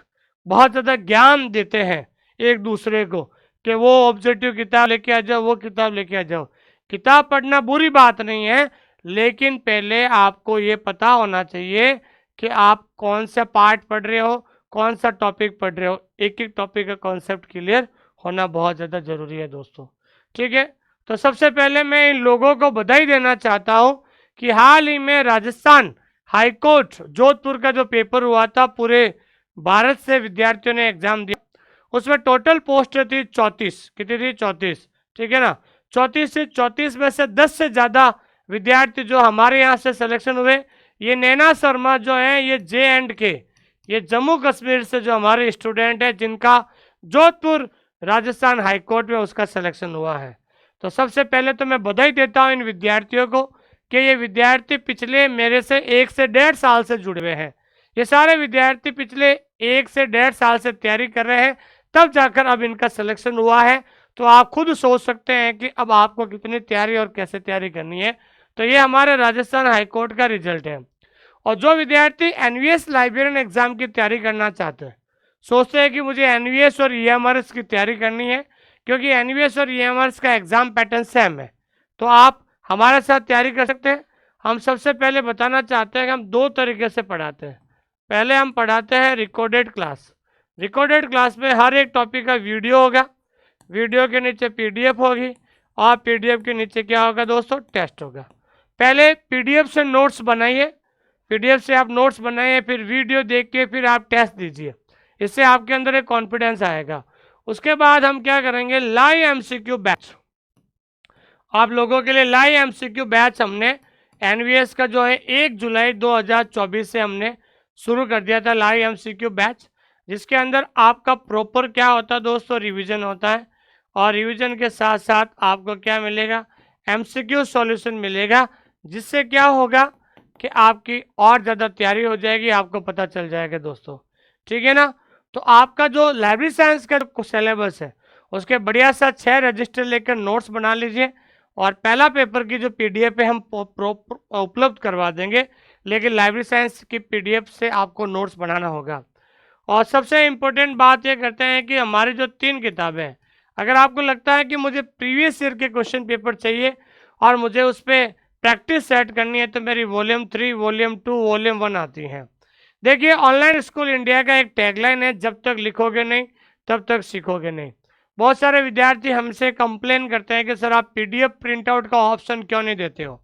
बहुत ज़्यादा ज्ञान देते हैं एक दूसरे को, कि वो ऑब्जेक्टिव किताब लेके आ जाओ, वो किताब लेके आ जाओ। किताब पढ़ना बुरी बात नहीं है, लेकिन पहले आपको ये पता होना चाहिए कि आप कौन सा पार्ट पढ़ रहे हो, कौन सा टॉपिक पढ़ रहे हो। एक एक टॉपिक का कॉन्सेप्ट क्लियर होना बहुत ज़्यादा ज़रूरी है दोस्तों, ठीक है। तो सबसे पहले मैं इन लोगों को बधाई देना चाहता हूँ कि हाल ही में राजस्थान हाईकोर्ट जोधपुर का जो पेपर हुआ था, पूरे भारत से विद्यार्थियों ने एग्जाम दिया, उसमें टोटल पोस्ट थी 34। कितनी थी, 34, ठीक है ना। 34 से 34 में से 10 से ज़्यादा विद्यार्थी जो हमारे यहाँ से सिलेक्शन हुए, ये नैना शर्मा जो है, ये J&K, ये जम्मू कश्मीर से जो हमारे स्टूडेंट है, जिनका जोधपुर राजस्थान हाईकोर्ट में उसका सिलेक्शन हुआ है। तो सबसे पहले तो मैं बधाई देता हूँ इन विद्यार्थियों को कि ये विद्यार्थी पिछले मेरे से 1 से 1.5 साल से जुड़े हुए हैं। ये सारे विद्यार्थी पिछले 1 से 1.5 साल से तैयारी कर रहे हैं, तब जाकर अब इनका सिलेक्शन हुआ है। तो आप खुद सोच सकते हैं कि अब आपको कितनी तैयारी और कैसे तैयारी करनी है। तो ये हमारे राजस्थान हाईकोर्ट का रिजल्ट है। और जो विद्यार्थी NVS लाइब्रेरियन एग्जाम की तैयारी करना चाहते हैं, सोचते हैं कि मुझे NVS और EMRS की तैयारी करनी है, क्योंकि NVS और EMRS का एग्जाम पैटर्न सेम है, तो आप हमारे साथ तैयारी कर सकते हैं। हम सबसे पहले बताना चाहते हैं कि हम 2 तरीके से पढ़ाते हैं। पहले हम पढ़ाते हैं रिकॉर्डेड क्लास। रिकॉर्डेड क्लास में हर एक टॉपिक का वीडियो होगा, वीडियो के नीचे PDF होगी, और PDF के नीचे क्या होगा दोस्तों, टेस्ट होगा। पहले PDF से नोट्स बनाइए, PDF से आप नोट्स बनाइए, फिर वीडियो देख के फिर आप टेस्ट दीजिए, इससे आपके अंदर एक कॉन्फिडेंस आएगा। उसके बाद हम क्या करेंगे, लाइव MCQ बैच। आप लोगों के लिए लाइव MCQ बैच हमने NVS का जो है 1 जुलाई 2024 से हमने शुरू कर दिया था, लाइव MCQ बैच, जिसके अंदर आपका प्रॉपर क्या होता है दोस्तों, रिवीजन होता है। और रिवीजन के साथ साथ आपको क्या मिलेगा, MCQ सॉल्यूशन मिलेगा, जिससे क्या होगा कि आपकी और ज़्यादा तैयारी हो जाएगी, आपको पता चल जाएगा दोस्तों, ठीक है ना। तो आपका जो लाइब्रेरी साइंस का सिलेबस है, उसके बढ़िया सा 6 रजिस्टर लेकर नोट्स बना लीजिए, और पहला पेपर की जो PDF है हम उपलब्ध करवा देंगे, लेकिन लाइब्रेरी साइंस की PDF से आपको नोट्स बनाना होगा। और सबसे इम्पोर्टेंट बात ये करते हैं कि हमारी जो 3 किताबें हैं, अगर आपको लगता है कि मुझे प्रीवियस ईयर के क्वेश्चन पेपर चाहिए और मुझे उस पर प्रैक्टिस सेट करनी है तो मेरी वॉल्यूम 3, वॉल्यूम 2, वॉल्यूम 1 आती हैं। देखिए, ऑनलाइन स्कूल इंडिया का एक टैगलाइन है, जब तक लिखोगे नहीं तब तक सीखोगे नहीं। बहुत सारे विद्यार्थी हमसे कंप्लेन करते हैं कि सर आप पीडीएफ प्रिंट आउट का ऑप्शन क्यों नहीं देते हो।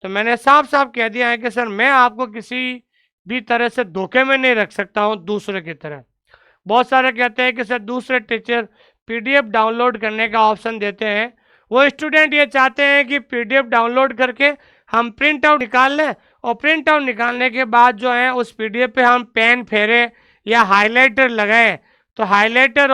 तो मैंने साफ साफ कह दिया है कि सर मैं आपको किसी भी तरह से धोखे में नहीं रख सकता हूँ दूसरे की तरह। बहुत सारे कहते हैं कि सर दूसरे टीचर पीडीएफ डाउनलोड करने का ऑप्शन देते हैं। वो स्टूडेंट ये चाहते हैं कि पीडीएफ डाउनलोड करके हम प्रिंट आउट निकाल लें, और प्रिंट आउट निकालने के बाद जो है उस पीडीएफ पे हम पेन फेरे या हाइलाइटर लगाएं। तो हाइलाइटर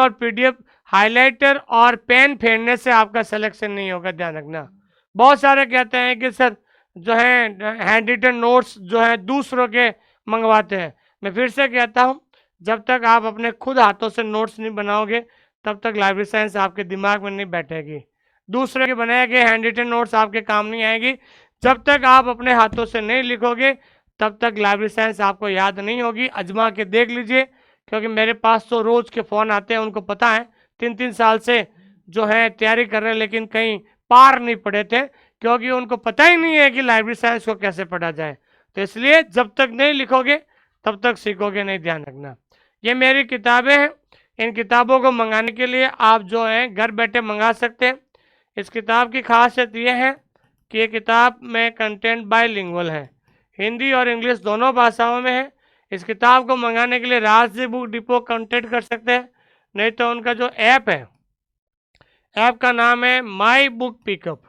और पेन फेरने से आपका सिलेक्शन नहीं होगा, ध्यान रखना। बहुत सारे कहते हैं कि सर जो है हैंड रिटन नोट्स जो है दूसरों के मंगवाते हैं। मैं फिर से कहता हूँ, जब तक आप अपने खुद हाथों से नोट्स नहीं बनाओगे तब तक लाइब्रेरी साइंस आपके दिमाग में नहीं बैठेगी। दूसरे के बनाए गए हैंड रिटन नोट्स आपके काम नहीं आएगी। जब तक आप अपने हाथों से नहीं लिखोगे तब तक लाइब्रेरी साइंस आपको याद नहीं होगी। आजमा के देख लीजिए, क्योंकि मेरे पास तो रोज के फ़ोन आते हैं, उनको पता है 3-3 साल से जो है तैयारी कर रहे हैं, लेकिन कहीं पार नहीं पड़े थे, क्योंकि उनको पता ही नहीं है कि लाइब्रेरी साइंस को कैसे पढ़ा जाए। तो इसलिए जब तक नहीं लिखोगे तब तक सीखोगे नहीं, ध्यान रखना। ये मेरी किताबें हैं, इन किताबों को मंगाने के लिए आप जो है घर बैठे मंगा सकते हैं। इस किताब की खासियत ये है कि ये किताब में कंटेंट बाइलिंगुअल है, हिंदी और इंग्लिश दोनों भाषाओं में है। इस किताब को मंगाने के लिए राजदीप बुक डिपो कॉन्टेक्ट कर सकते हैं, नहीं तो उनका जो ऐप है, ऐप का नाम है माई बुक पिकअप।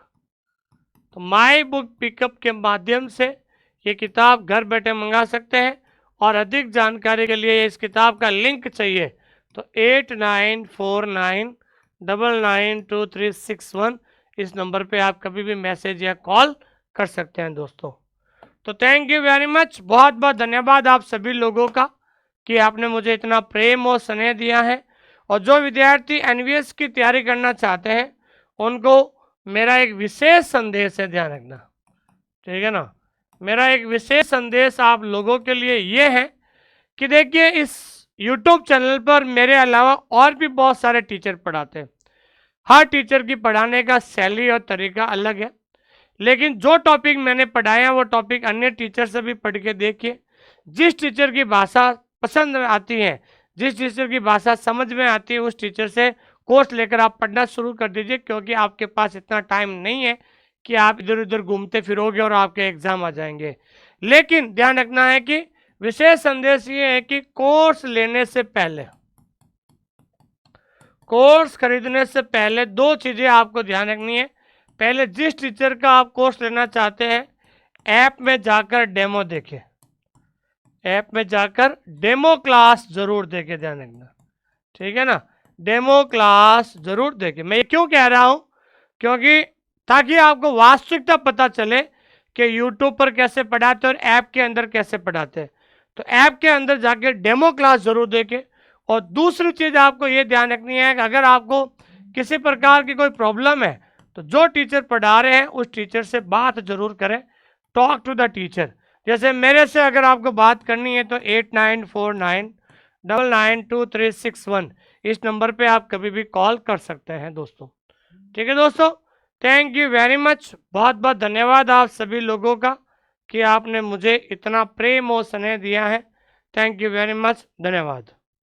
तो माई बुक पिकअप के माध्यम से ये किताब घर बैठे मंगा सकते हैं। और अधिक जानकारी के लिए इस किताब का लिंक चाहिए तो 8949992361 इस नंबर पे आप कभी भी मैसेज या कॉल कर सकते हैं दोस्तों। तो थैंक यू वेरी मच, बहुत बहुत धन्यवाद आप सभी लोगों का कि आपने मुझे इतना प्रेम और स्नेह दिया है। और जो विद्यार्थी एनवीएस की तैयारी करना चाहते हैं उनको मेरा एक विशेष संदेश है, ध्यान रखना, ठीक है ना। मेरा एक विशेष संदेश आप लोगों के लिए ये है कि देखिए, इस YouTube चैनल पर मेरे अलावा और भी बहुत सारे टीचर पढ़ाते हैं। हर टीचर की पढ़ाने का शैली और तरीका अलग है, लेकिन जो टॉपिक मैंने पढ़ाया वो टॉपिक अन्य टीचर से भी पढ़ के देखिए। जिस टीचर की भाषा पसंद आती है, जिस टीचर की भाषा समझ में आती है, उस टीचर से कोर्स लेकर आप पढ़ना शुरू कर दीजिए, क्योंकि आपके पास इतना टाइम नहीं है कि आप इधर उधर घूमते फिरोगे और आपके एग्जाम आ जाएंगे। लेकिन ध्यान रखना है कि विशेष संदेश ये है कि कोर्स लेने से पहले, कोर्स खरीदने से पहले 2 चीज़ें आपको ध्यान रखनी है। पहले, जिस टीचर का आप कोर्स लेना चाहते हैं ऐप में जाकर डेमो देखें, ऐप में जाकर डेमो क्लास जरूर देखें, ध्यान रखना, ठीक है ना। डेमो क्लास जरूर देखें। मैं ये क्यों कह रहा हूं, क्योंकि ताकि आपको वास्तविकता पता चले कि YouTube पर कैसे पढ़ाते और ऐप के अंदर कैसे पढ़ाते हैं। तो ऐप के अंदर जाके डेमो क्लास जरूर देखें। और दूसरी चीज़ आपको ये ध्यान रखनी है कि अगर आपको किसी प्रकार की कोई प्रॉब्लम है तो जो टीचर पढ़ा रहे हैं उस टीचर से बात जरूर करें, टॉक टू द टीचर। जैसे मेरे से अगर आपको बात करनी है तो 8949992361 इस नंबर पे आप कभी भी कॉल कर सकते हैं दोस्तों, ठीक है दोस्तों। थैंक यू वेरी मच, बहुत बहुत धन्यवाद आप सभी लोगों का कि आपने मुझे इतना प्रेम और स्नेह दिया है। थैंक यू वेरी मच, धन्यवाद।